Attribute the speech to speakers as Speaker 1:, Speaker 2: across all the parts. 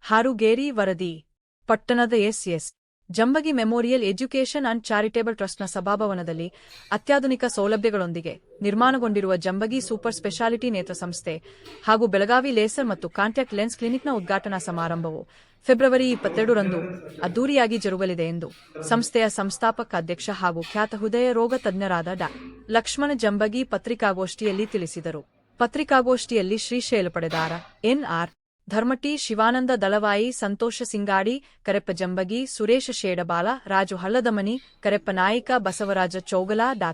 Speaker 1: ಹಾರುಗೇರಿ ವರದಿ ಪಟ್ಟಣದ S. Jambagi memorial education and charitable ಟ್ರಸ್ಟ್ನ ಸಭಾಭವನದಲ್ಲಿ ಅತ್ಯಾಧುನಿಕ ಸೌಲಭ್ಯಗಳೊಂದಿಗೆ ನಿರ್ಮಾಣಗೊಂಡಿರುವ ಜಂಬಗಿ ಸೂಪರ್ ಸ್ಪೆಷಾಲಿಟಿ ನೇತ್ರ ಸಂಸ್ಥೆ ಹಾಗೂ ಬೆಳಗಾವಿ ಲೇಸರ್ ಮತ್ತು ಕಾಂಟ್ಯಾಕ್ಟ್ ಲೆನ್ಸ್ ಕ್ಲಿನಿಕ್ನ ಉದ್ಘಾಟನಾ ಸಮಾರಂಭವು ಫೆಬ್ರವರಿ 22ರಂದು ಅದ್ದೂರಿಯಾಗಿ ಜರುಗಲಿದೆ ಎಂದು ಸಂಸ್ಥೆಯ ಸಂಸ್ಥಾಪಕ ಅಧ್ಯಕ್ಷ ಹಾಗೂ ಖ್ಯಾತ ಹೃದಯ ರೋಗ ತಜ್ಞರಾದ ಡಾ. ಲಕ್ಷ್ಮಣ ಜಂಬಗಿ ಪತ್ರಿಕಾಗೋಷ್ಠಿಯಲ್ಲಿ ತಿಳಿಸಿದರು. ಪತ್ರಿಕಾಗೋಷ್ಠಿಯಲ್ಲಿ ಶ್ರೀಶೈಲ ಪಡೆದಾರ ಎನ್.ಆರ್. ಧರ್ಮಟಿ, ಶಿವಾನಂದ ದಳವಾಯಿ, ಸಂತೋಷ ಸಿಂಗಾಡಿ, ಕರೆಪ್ಪ ಜಂಬಗಿ, ಸುರೇಶ ಶೇಡಬಾಲ, ರಾಜು ಹಳ್ಳದಮನಿ, ಕರೆಪ್ಪ ನಾಯಿಕ, ಬಸವರಾಜ ಚೌಗಲ, ಡಾ.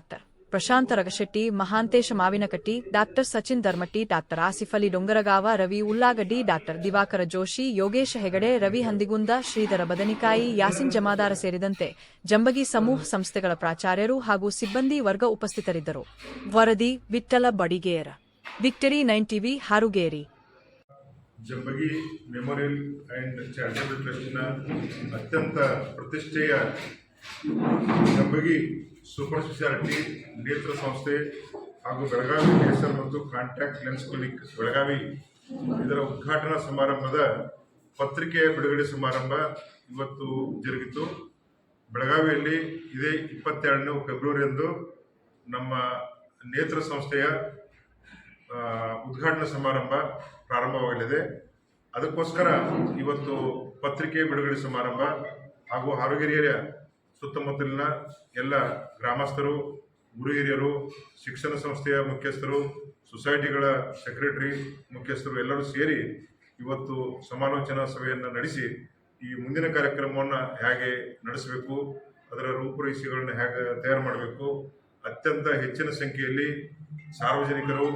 Speaker 1: ಪ್ರಶಾಂತ ರಗಶೆಟ್ಟಿ, ಮಹಾಂತೇಶ ಮಾವಿನಕಟ್ಟಿ, ಡಾ. ಸಚಿನ್ ಧರ್ಮಟಿ, ಡಾ. ಆಸಿಫ್ ಅಲಿ ಡೊಂಗರಗಾವ, ರವಿ ಉಳ್ಳಾಗಡ್ಡಿ, ಡಾ. ದಿವಾಕರ ಜೋಶಿ, ಯೋಗೇಶ ಹೆಗಡೆ, ರವಿ ಹಂದಿಗುಂದ, ಶ್ರೀಧರ ಬದನಿಕಾಯಿ, ಯಾಸಿನ್ ಜಮಾದಾರ ಸೇರಿದಂತೆ ಜಂಬಗಿ ಸಮೂಹ ಸಂಸ್ಥೆಗಳ ಪ್ರಾಚಾರ್ಯರು ಹಾಗೂ ಸಿಬ್ಬಂದಿ ವರ್ಗ ಉಪಸ್ಥಿತರಿದ್ದರು. ವರದಿ Vitthal Badiger, victory 9 TV, Harugeri.
Speaker 2: Jambagi memorial and charitable ಟ್ರಸ್ಟ್ನ ಅತ್ಯಂತ ಪ್ರತಿಷ್ಠೆಯ ಜಂಬಗಿ ಸೂಪರ್ ಸ್ಪೆಷಾಲಿಟಿ ನೇತ್ರ ಸಂಸ್ಥೆ ಹಾಗೂ ಬೆಳಗಾವಿ ಲೇಸರ್ ಮತ್ತು ಕಾಂಟ್ಯಾಕ್ಟ್ ಲೆನ್ಸ್ ಕ್ಲಿನಿಕ್ ಬೆಳಗಾವಿ ಇದರ ಉದ್ಘಾಟನಾ ಸಮಾರಂಭದ ಪತ್ರಿಕೆಯ ಬಿಡುಗಡೆ ಸಮಾರಂಭ ಇವತ್ತು ಜರುಗಿತು. ಬೆಳಗಾವಿಯಲ್ಲಿ ಇದೇ 22ನೇ ಫೆಬ್ರವರಿಯಂದು ನಮ್ಮ ನೇತ್ರ ಸಂಸ್ಥೆಯ ಉದ್ಘಾಟನಾ ಸಮಾರಂಭ ಪ್ರಾರಂಭವಾಗಲಿದೆ. ಅದಕ್ಕೋಸ್ಕರ ಇವತ್ತು ಪತ್ರಿಕೆ ಬಿಡುಗಡೆ ಸಮಾರಂಭ ಹಾಗೂ ಹಾರುಗೇರಿಯ ಸುತ್ತಮುತ್ತಲಿನ ಎಲ್ಲ ಗ್ರಾಮಸ್ಥರು, ಗುರು ಹಿರಿಯರು, ಶಿಕ್ಷಣ ಸಂಸ್ಥೆಯ ಮುಖ್ಯಸ್ಥರು, ಸೊಸೈಟಿಗಳ ಸೆಕ್ರೆಟರಿ ಮುಖ್ಯಸ್ಥರು ಎಲ್ಲರೂ ಸೇರಿ ಇವತ್ತು ಸಮಾಲೋಚನಾ ಸಭೆಯನ್ನು ನಡೆಸಿ ಈ ಮುಂದಿನ ಕಾರ್ಯಕ್ರಮವನ್ನು ಹೇಗೆ ನಡೆಸಬೇಕು, ಅದರ ರೂಪುರೇಷೆಗಳನ್ನು ಹೇಗೆ ತಯಾರು ಮಾಡಬೇಕು, ಅತ್ಯಂತ ಹೆಚ್ಚಿನ ಸಂಖ್ಯೆಯಲ್ಲಿ ಸಾರ್ವಜನಿಕರು,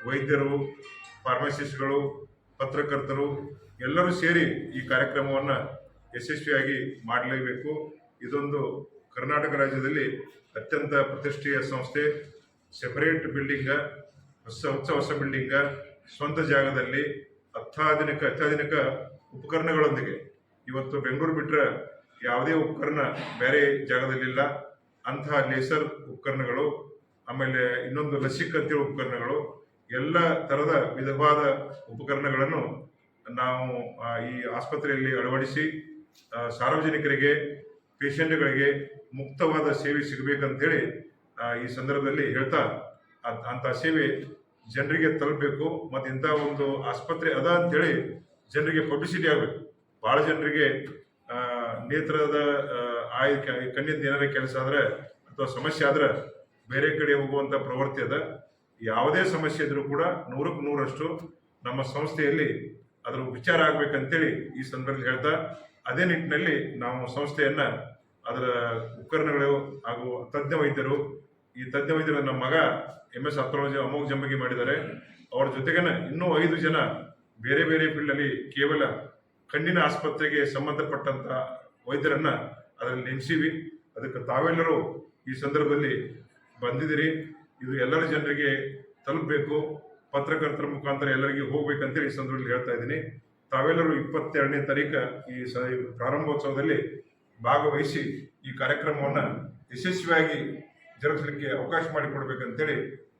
Speaker 2: ವೈದ್ಯರು, ಫಾರ್ಮಸಿಸ್ಟ್ಗಳು, ಪತ್ರಕರ್ತರು ಎಲ್ಲರೂ ಸೇರಿ ಈ ಕಾರ್ಯಕ್ರಮವನ್ನು ಯಶಸ್ವಿಯಾಗಿ ಮಾಡಲೇಬೇಕು. ಇದೊಂದು ಕರ್ನಾಟಕ ರಾಜ್ಯದಲ್ಲಿ ಅತ್ಯಂತ ಪ್ರತಿಷ್ಠೆಯ ಸಂಸ್ಥೆ. ಸೆಪರೇಟ್ ಬಿಲ್ಡಿಂಗ, ಹೊಸ ಬಿಲ್ಡಿಂಗ, ಸ್ವಂತ ಜಾಗದಲ್ಲಿ ಅತ್ಯಾಧುನಿಕ ಉಪಕರಣಗಳೊಂದಿಗೆ ಇವತ್ತು ಬೆಂಗಳೂರು ಬಿಟ್ಟರೆ ಯಾವುದೇ ಉಪಕರಣ ಬೇರೆ ಜಾಗದಲ್ಲಿಲ್ಲ. ಅಂತಹ ಲೇಸರ್ ಉಪಕರಣಗಳು, ಆಮೇಲೆ ಇನ್ನೊಂದು ಲಸಿಕ್ ಅಂತೇಳಿ ಉಪಕರಣಗಳು, ಎಲ್ಲ ಥರದ ವಿಧವಾದ ಉಪಕರಣಗಳನ್ನು ನಾವು ಈ ಆಸ್ಪತ್ರೆಯಲ್ಲಿ ಅಳವಡಿಸಿ ಸಾರ್ವಜನಿಕರಿಗೆ, ಪೇಷಂಟ್ಗಳಿಗೆ ಮುಕ್ತವಾದ ಸೇವೆ ಸಿಗಬೇಕಂತೇಳಿ ಈ ಸಂದರ್ಭದಲ್ಲಿ ಹೇಳ್ತಾ, ಅಂಥ ಸೇವೆ ಜನರಿಗೆ ತಲುಪಬೇಕು. ಮತ್ತು ಇಂಥ ಒಂದು ಆಸ್ಪತ್ರೆ ಅದ ಅಂಥೇಳಿ ಜನರಿಗೆ ಪಬ್ಲಿಸಿಟಿ ಆಗಬೇಕು. ಭಾಳ ಜನರಿಗೆ ನೇತ್ರದ ಕಣ್ಣಿಂದ ಏನಾರ ಕೆಲಸ ಆದರೆ ಅಥವಾ ಸಮಸ್ಯೆ ಆದರೆ ಬೇರೆ ಕಡೆ ಹೋಗುವಂಥ ಪ್ರವೃತ್ತಿ ಅದ. ಯಾವುದೇ ಸಮಸ್ಯೆ ಇದ್ರೂ ಕೂಡ 100ಕ್ಕೆ 100ರಷ್ಟು ನಮ್ಮ ಸಂಸ್ಥೆಯಲ್ಲಿ ಅದರ ವಿಚಾರ ಆಗಬೇಕಂತೇಳಿ ಈ ಸಂದರ್ಭದಲ್ಲಿ ಹೇಳ್ತಾ, ಅದೇ ನಿಟ್ಟಿನಲ್ಲಿ ನಾವು ಸಂಸ್ಥೆಯನ್ನು ಅದರ ಉಪಕರಣಗಳು ಹಾಗೂ ತಜ್ಞ ವೈದ್ಯರು, ಈ ತಜ್ಞ ವೈದ್ಯರು ನಮ್ಮ ಮಗ MS ಆರ್ಥೋಲಜಿ ಅಮೋಘ್ ಜಂಬಗಿ ಮಾಡಿದ್ದಾರೆ. ಅವ್ರ ಜೊತೆಗೇನೆ ಇನ್ನೂ 5 ಜನ ಬೇರೆ ಬೇರೆ ಫೀಲ್ಡಲ್ಲಿ ಕೇವಲ ಕಣ್ಣಿನ ಆಸ್ಪತ್ರೆಗೆ ಸಂಬಂಧಪಟ್ಟಂಥ ವೈದ್ಯರನ್ನು ಅದರಲ್ಲಿ ನೇಮಿಸಿವಿ. ಅದಕ್ಕೆ ತಾವೆಲ್ಲರೂ ಈ ಸಂದರ್ಭದಲ್ಲಿ ಬಂದಿದ್ದೀರಿ. ಇದು ಎಲ್ಲರ ಜನರಿಗೆ ತಲುಪಬೇಕು, ಪತ್ರಕರ್ತರ ಮುಖಾಂತರ ಎಲ್ಲರಿಗೆ ಹೋಗ್ಬೇಕಂತೇಳಿ ಈ ಸಂದರ್ಭದಲ್ಲಿ ಹೇಳ್ತಾ ಇದ್ದೀನಿ. ತಾವೆಲ್ಲರೂ 22ನೇ ತಾರೀಕು ಈ ಪ್ರಾರಂಭೋತ್ಸವದಲ್ಲಿ ಭಾಗವಹಿಸಿ ಈ ಕಾರ್ಯಕ್ರಮವನ್ನು ಯಶಸ್ವಿಯಾಗಿ ಜರುಗಿಸಲಿಕ್ಕೆ ಅವಕಾಶ ಮಾಡಿಕೊಡ್ಬೇಕಂತೇಳಿ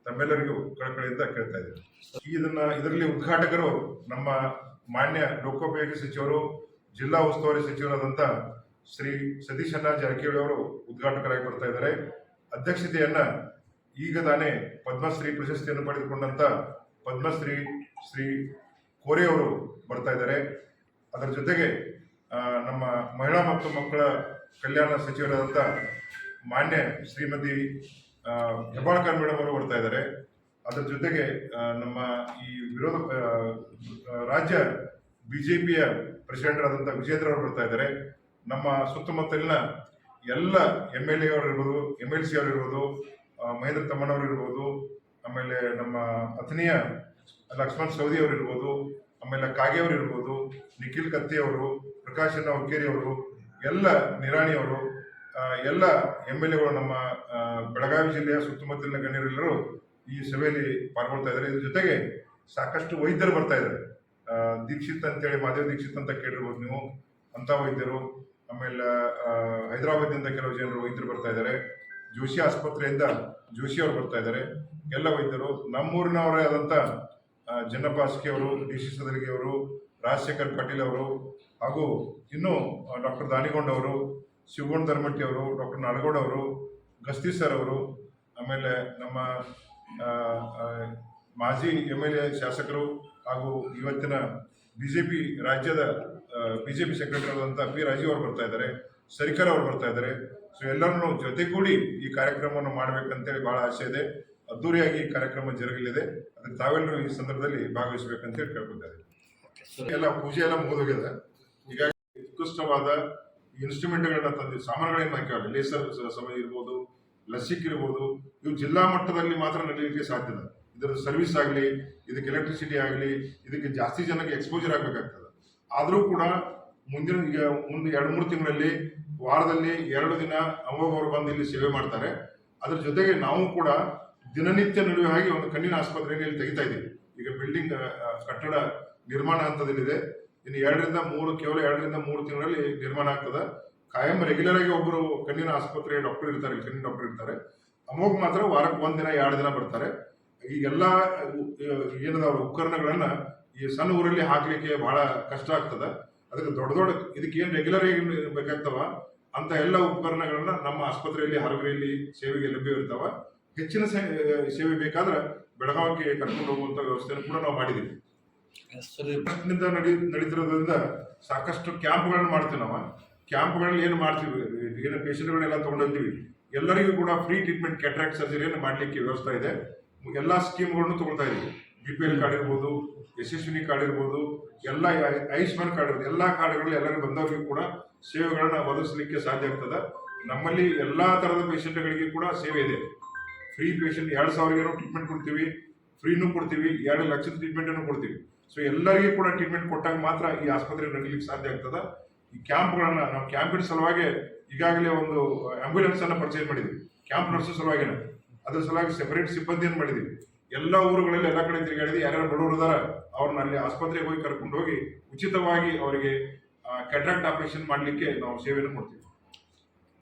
Speaker 2: ತಮ್ಮೆಲ್ಲರಿಗೂ ಕಳಕಳಿಯಿಂದ ಕೇಳ್ತಾ ಇದ್ದೀನಿ. ಇದರಲ್ಲಿ ಉದ್ಘಾಟಕರು ನಮ್ಮ ಮಾನ್ಯ ಲೋಕೋಪಯೋಗಿ ಸಚಿವರು, ಜಿಲ್ಲಾ ಉಸ್ತುವಾರಿ ಸಚಿವರಾದಂಥ ಶ್ರೀ ಸತೀಶಣ್ಣ ಜಾರಕಿಹೊಳಿ ಅವರು ಉದ್ಘಾಟಕರಾಗಿ ಬರ್ತಾ ಇದ್ದಾರೆ. ಅಧ್ಯಕ್ಷತೆಯನ್ನ ಈಗ ತಾನೇ ಪದ್ಮಶ್ರೀ ಪ್ರಶಸ್ತಿಯನ್ನು ಪಡೆದುಕೊಂಡಂತ ಪದ್ಮಶ್ರೀ ಶ್ರೀ ಕೋರೆ ಅವರು ಬರ್ತಾ ಇದ್ದಾರೆ. ಅದರ ಜೊತೆಗೆ ನಮ್ಮ ಮಹಿಳಾ ಮತ್ತು ಮಕ್ಕಳ ಕಲ್ಯಾಣ ಸಚಿವರಾದಂಥ ಮಾನ್ಯ ಶ್ರೀಮತಿ ಹೆಬ್ಬಾಳ್ಕರ್ ಮೇಡಮ್ ಅವರು ಬರ್ತಾ ಇದ್ದಾರೆ. ಅದರ ಜೊತೆಗೆ ನಮ್ಮ ಈ ರಾಜ್ಯ BJPಯ ಪ್ರೆಸಿಡೆಂಟ್ ಆದಂಥ ವಿಜೇಂದ್ರ ಅವರು ಬರ್ತಾ ಇದ್ದಾರೆ. ನಮ್ಮ ಸುತ್ತಮುತ್ತಲಿನ ಎಲ್ಲ MLA ಅವರು ಇರ್ಬೋದು, MLC ಅವರು ಇರ್ಬೋದು, ಮಹೇಂದ್ರ ತಮ್ಮಣ್ಣವರು ಇರ್ಬೋದು, ಆಮೇಲೆ ನಮ್ಮ ಅಥಣಿಯ ಲಕ್ಷ್ಮಣ್ ಸವದಿ ಅವರು ಇರ್ಬೋದು, ಆಮೇಲೆ ಕಾಗೆ ಅವರು ಇರ್ಬೋದು, ನಿಖಿಲ್ ಕತ್ತಿ ಅವರು, ಪ್ರಕಾಶಣ್ಣ ಹುಕ್ಕೇರಿ ಅವರು, ಎಲ್ಲ ನಿರಾಣಿಯವರು, ಎಲ್ಲ MLAಗಳು, ನಮ್ಮ ಬೆಳಗಾವಿ ಜಿಲ್ಲೆಯ ಸುತ್ತಮುತ್ತಲಿನ ಗಣ್ಯರೆಲ್ಲರೂ ಈ ಸಭೆಯಲ್ಲಿ ಪಾಲ್ಗೊಳ್ತಾ ಇದ್ದಾರೆ. ಇದ್ರ ಜೊತೆಗೆ ಸಾಕಷ್ಟು ವೈದ್ಯರು ಬರ್ತಾ ಇದ್ದಾರೆ. ದೀಕ್ಷಿತ್ ಅಂತೇಳಿ, ಮಾದೇವ್ ದೀಕ್ಷಿತ್ ಅಂತ ಕೇಳಿರ್ಬೋದು ನೀವು, ಅಂಥ ವೈದ್ಯರು, ಆಮೇಲೆ ಹೈದರಾಬಾದ್ನಿಂದ ಕೆಲವು ಜನರು ವೈದ್ಯರು ಬರ್ತಾ ಇದ್ದಾರೆ. ಜೋಶಿ ಆಸ್ಪತ್ರೆಯಿಂದ ಜೋಶಿ ಅವರು ಬರ್ತಾ ಇದ್ದಾರೆ. ಎಲ್ಲ ವೈದ್ಯರು, ನಮ್ಮೂರಿನವರೇ ಆದಂಥ ಜನ್ನಪ್ಪ ಅಸ್ಕೆ ಅವರು, DC ಸದಲಿಗೆ ಅವರು, ರಾಜಶೇಖರ್ ಪಾಟೀಲ್ ಅವರು, ಹಾಗೂ ಇನ್ನೂ ಡಾಕ್ಟರ್ ದಾನಿಗೊಂಡ್ ಅವರು, ಶಿವಗೊಂಡ್ ಧರ್ಮಟ್ಟಿ ಅವರು, ಡಾಕ್ಟರ್ ನಾಳಗೌಡ ಅವರು, ಗಸ್ತಿ ಸರ್ ಅವರು, ಆಮೇಲೆ ನಮ್ಮ ಮಾಜಿ MLA ಶಾಸಕರು ಹಾಗೂ ಇವತ್ತಿನ ಬಿಜೆಪಿ ರಾಜ್ಯದ ಬಿಜೆಪಿ ಸೆಕ್ರೆಟರಿ ಆದಂಥ ಪಿ ರಾಜೀವ್ ಅವರು ಬರ್ತಾ ಇದ್ದಾರೆ, ಸರಿಕರ್ ಅವರು ಬರ್ತಾ ಇದ್ದಾರೆ. ಸೊ ಎಲ್ಲರನ್ನು ಜೊತೆಗೂಡಿ ಈ ಕಾರ್ಯಕ್ರಮವನ್ನು ಮಾಡಬೇಕಂತೇಳಿ ಬಹಳ ಆಸೆ ಇದೆ. ಅದ್ದೂರಿಯಾಗಿ ಈ ಕಾರ್ಯಕ್ರಮ ಜರುಗಲಿದೆ. ಅದಕ್ಕೆ ತಾವೆಲ್ಲರೂ ಈ ಸಂದರ್ಭದಲ್ಲಿ ಭಾಗವಹಿಸಬೇಕಂತೇಳಿ ಕೇಳ್ಕೊತಾರೆ. ಎಲ್ಲ ಪೂಜೆ ಎಲ್ಲ ಮುಗಿದೋಗಿದೆ. ಹೀಗಾಗಿ ಉತ್ಕೃಷ್ಟವಾದ ಇನ್ಸ್ಟ್ರೂಮೆಂಟ್ಗಳನ್ನ ತಂದು ಸಾಮಾನುಗಳನ್ನ ಹಾಕಿದ್ದಾರೆ. ಲೇಸರ್ ಸಮಯ ಇರ್ಬೋದು, ಲಸಿಕ್ ಇರ್ಬೋದು, ಇವು ಜಿಲ್ಲಾ ಮಟ್ಟದಲ್ಲಿ ಮಾತ್ರ ನಡೆಯಲಿಕ್ಕೆ ಸಾಧ್ಯದ. ಇದರ ಸರ್ವಿಸ್ ಆಗಲಿ, ಇದಕ್ಕೆ ಎಲೆಕ್ಟ್ರಿಸಿಟಿ ಆಗಲಿ, ಇದಕ್ಕೆ ಜಾಸ್ತಿ ಜನಕ್ಕೆ ಎಕ್ಸ್ಪೋಜರ್ ಆಗಬೇಕಾಗ್ತದೆ. ಆದರೂ ಕೂಡ ಮುಂದೆ 2-3 ತಿಂಗಳಲ್ಲಿ ವಾರದಲ್ಲಿ 2 ದಿನ ಅಮೋಘವರು ಬಂದು ಇಲ್ಲಿ ಸೇವೆ ಮಾಡ್ತಾರೆ. ಅದ್ರ ಜೊತೆಗೆ ನಾವು ಕೂಡ ದಿನನಿತ್ಯ ನಡೆಯುವ ಹಾಗೆ ಒಂದು ಕಣ್ಣಿನ ಆಸ್ಪತ್ರೆಯಲ್ಲಿ ಇಲ್ಲಿ ತೆಗಿತಾ ಇದ್ದೀವಿ. ಈಗ ಬಿಲ್ಡಿಂಗ್ ಕಟ್ಟಡ ನಿರ್ಮಾಣ ಹಂತದಲ್ಲಿದೆ. ಇನ್ನು ಕೇವಲ 2-3 ತಿಂಗಳಲ್ಲಿ ನಿರ್ಮಾಣ ಆಗ್ತದೆ. ಕಾಯಂ ರೆಗ್ಯುಲರ್ ಆಗಿ ಒಬ್ಬರು ಕಣ್ಣಿನ ಆಸ್ಪತ್ರೆ ಡಾಕ್ಟರ್ ಇರ್ತಾರೆ, ಕಣ್ಣಿನ ಡಾಕ್ಟರ್ ಇರ್ತಾರೆ. ಅಮೋಘ್ ಮಾತ್ರ ವಾರಕ್ಕೆ 1 ದಿನ 2 ದಿನ ಬರ್ತಾರೆ. ಈಗೆಲ್ಲ ಏನದ ಉಪಕರಣಗಳನ್ನ ಈ ಸಣ್ಣ ಊರಲ್ಲಿ ಹಾಕ್ಲಿಕ್ಕೆ ಬಹಳ ಕಷ್ಟ ಆಗ್ತದ. ಅದಕ್ಕೆ ದೊಡ್ಡ ಇದಕ್ಕೆ ಏನ್ ರೆಗ್ಯುಲರ್ ಆಗಿ ಬೇಕಾಗ್ತವ ಅಂತ ಎಲ್ಲ ಉಪಕರಣಗಳನ್ನ ನಮ್ಮ ಆಸ್ಪತ್ರೆಯಲ್ಲಿ ಹರಗರಿಯಲ್ಲಿ ಸೇವೆಗೆ ಲಭ್ಯವಿರ್ತಾವ. ಹೆಚ್ಚಿನ ಸೇವೆ ಬೇಕಾದ್ರೆ ಬೆಳಗಾವಿಗೆ ಕರ್ಕೊಂಡು ಹೋಗುವಂತ ವ್ಯವಸ್ಥೆಯನ್ನು ಕೂಡ ನಾವು ಮಾಡಿದ್ದೀವಿ. ನಡೀತಿರೋದ್ರಿಂದ ಸಾಕಷ್ಟು ಕ್ಯಾಂಪ್ಗಳನ್ನ ಮಾಡ್ತೀವಿ. ನಾವು ಕ್ಯಾಂಪ್ಗಳಲ್ಲಿ ಏನು ಮಾಡ್ತೀವಿ, ಏನು ಪೇಷಂಟ್ಗಳನ್ನೆಲ್ಲ ತಗೊಂಡೋಗ್ತೀವಿ. ಎಲ್ಲರಿಗೂ ಕೂಡ ಫ್ರೀ ಟ್ರೀಟ್ಮೆಂಟ್ ಕ್ಯಾಟ್ರಾಕ್ಟ್ ಸರ್ಜರಿಯನ್ನು ಮಾಡಲಿಕ್ಕೆ ವ್ಯವಸ್ಥೆ ಇದೆ. ಎಲ್ಲ ಸ್ಕೀಮ್ಗಳನ್ನು ತಗೊಳ್ತಾ ಇದೀವಿ. BPL ಕಾರ್ಡ್ ಇರ್ಬೋದು, ಯಶಸ್ವಿನಿ ಕಾರ್ಡ್ ಇರ್ಬೋದು, ಎಲ್ಲ ಆಯುಷ್ಮಾನ್ ಕಾರ್ಡ್ ಇರ್ಬೋದು, ಎಲ್ಲ ಕಾರ್ಡ್ಗಳಲ್ಲಿ ಎಲ್ಲರಿಗೂ ಬಂದವರಿಗೂ ಕೂಡ ಸೇವೆಗಳನ್ನ ಒದಗಿಸಲಿಕ್ಕೆ ಸಾಧ್ಯ ಆಗ್ತದೆ. ನಮ್ಮಲ್ಲಿ ಎಲ್ಲಾ ತರದ ಪೇಷಂಟ್ಗಳಿಗೆ ಕೂಡ ಸೇವೆ ಇದೆ. ಫ್ರೀ ಪೇಷಂಟ್ 2,000 ಟ್ರೀಟ್ಮೆಂಟ್ ಕೊಡ್ತೀವಿ, ಫ್ರೀನೂ ಕೊಡ್ತೀವಿ, 2 ಲಕ್ಷದ ಟ್ರೀಟ್ಮೆಂಟ್ ಅನ್ನು ಕೊಡ್ತೀವಿ. ಸೊ ಎಲ್ಲರಿಗೂ ಕೂಡ ಟ್ರೀಟ್ಮೆಂಟ್ ಕೊಟ್ಟಾಗ ಮಾತ್ರ ಈ ಆಸ್ಪತ್ರೆ ನಡೀಲಿಕ್ಕೆ ಸಾಧ್ಯ ಆಗ್ತದೆ. ಈ ಕ್ಯಾಂಪ್ಗಳನ್ನ ನಾವು ಕ್ಯಾಂಪಿನ ಸಲುವಾಗಿ ಈಗಾಗಲೇ ಒಂದು ಆಂಬ್ಯುಲೆನ್ಸ್ ಅನ್ನ ಪರ್ಚೇಸ್ ಮಾಡಿದ್ವಿ. ಕ್ಯಾಂಪ್ ನರ್ಸ್ ಸಲುವಾಗಿ ಅದ್ರ ಸಲುವಾಗಿ ಸೆಪರೇಟ್ ಸಿಬ್ಬಂದಿಯನ್ನು ಮಾಡಿದ್ವಿ. ಎಲ್ಲ ಊರುಗಳಲ್ಲಿ ಎಲ್ಲ ಕಡೆ ತಿರುಗಾಡಿದ್ವಿ. ಯಾರ್ಯಾರು ಬಡವರು ಇದಾರ ಅವ್ರನ್ನ ಅಲ್ಲಿ ಆಸ್ಪತ್ರೆಗೆ ಹೋಗಿ ಕರ್ಕೊಂಡು ಹೋಗಿ ಉಚಿತವಾಗಿ ಅವರಿಗೆ ಕ್ಯಾಟ್ರಾಕ್ಟ್ ಆಪರೇಷನ್ ಮಾಡಲಿಕ್ಕೆ ನಾವು ಸೇವೆಯನ್ನು ಕೊಡ್ತೀವಿ.